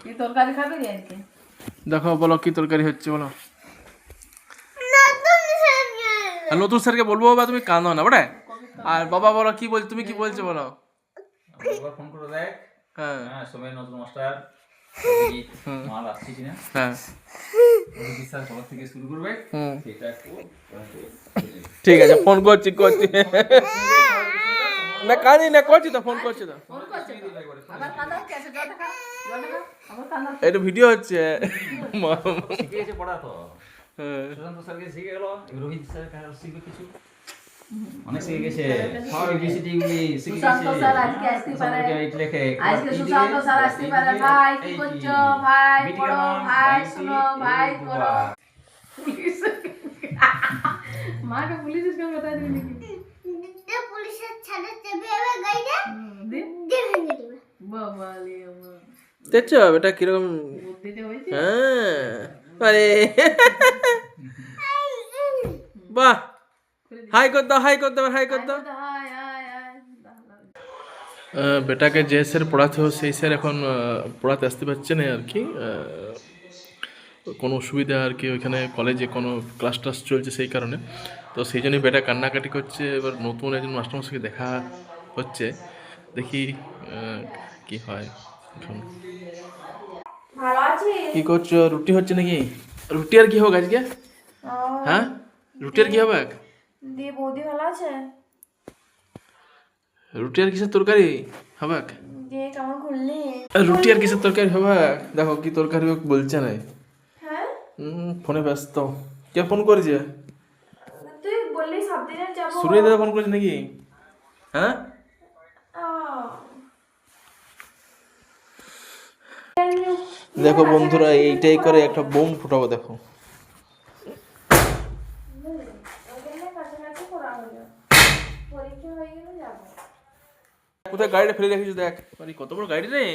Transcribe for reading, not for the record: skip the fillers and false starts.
কি তরকারি খাবে রে আজকে? দেখো বলো কি তরকারি হচ্ছে বলো। আর নতুন স্যারকে বলবো বাবা তুমি কাঁদো না বটে। আর বাবা বলো কি বল, তুমি কি বলছো বলো। একবার ফোন করে দেখ। হ্যাঁ হ্যাঁ, সবাই নতুন মাস্টার মাল আসছে কিনা, হ্যাঁ বিশ্বাস কবে থেকে শুরু করবে সেটা একটু ঠিক আছে, ফোন করছি করছি। না কাঁদি না, করছি তো, ফোন করছি তো। ফোন করছে তো। আবার কাঁদা হচ্ছে, এসে জল দেখা আবার কাঁদা হচ্ছে। এটা ভিডিও হচ্ছে। শিখে গেছে পড়া তো। হ্যাঁ। সুশান্ত স্যারকে শিখে গেল, রোহিত স্যার শিখবে কিছু, অনেক শিখে গেছে। সব এবিসিডি গুলি শিখে গেছে। সুশান্ত স্যার আজকে আসতে পারে। এইট লেখে আজকে সুশান্ত স্যার আসতে পারে। ভাই কি করছো? ভাই পড়ো, ভাই শুনো, ভাই করো। মাকে পুলিশের সঙ্গে কথা দিবি নাকি? পুলিশের ছাড়ে চেপে যাবে গাইডে দে ভেঙে দেবে। বাবা লে বাবা, দেখছো এটা কিরকম। বুদ্ধিতে হয়েছে। হ্যাঁ আরে বাহ, হাই কর দাও, হাই কর দাও, হাই কর দাও। High high high. বেটাকে যে স্যার পড়াতে হয় সেই স্যার এখন পড়াতে আসতে পারছে না আর কি। কোনো অসুবিধা আর কি, ওইখানে কলেজে কোনো ক্লাস টাস চলছে সেই কারণে। তো সেই জন্যই বেটা কান্নাকাটি করছে। এবার নতুন একজন মাস্টারমশাইকে দেখা হচ্ছে, দেখি কি হয় এখন। ভালো আছি। কি করছো? রুটি হচ্ছে নাকি? রুটি আর কি হোক আজকে? হ্যাঁ রুটি আর কি হবে? দি বৌদি ভালো আছে? রুটি আর কিসের তরকারি হবে? দিয়ে কেমন খুললি? রুটি আর কিসের তরকারি হবে? দেখো কি তরকারি হোক বলছে না। হ্যাঁ ফোনে ব্যস্ত। কে ফোন করেছে? তুই বললি সব দিনের যাবো। সুরজ দাদা ফোন করেছে নাকি? হ্যাঁ দেখো বন্ধুরা, এইটাই করে একটা বোম ফুটাবো। দেখো কাছাকাছি করা হলো, পরীক্ষা হয়ে গেলে যাবো। কোথায় গাড়িটা ফেলে রেখেছিস দেখ। আরে কত বড় গাড়ি রে।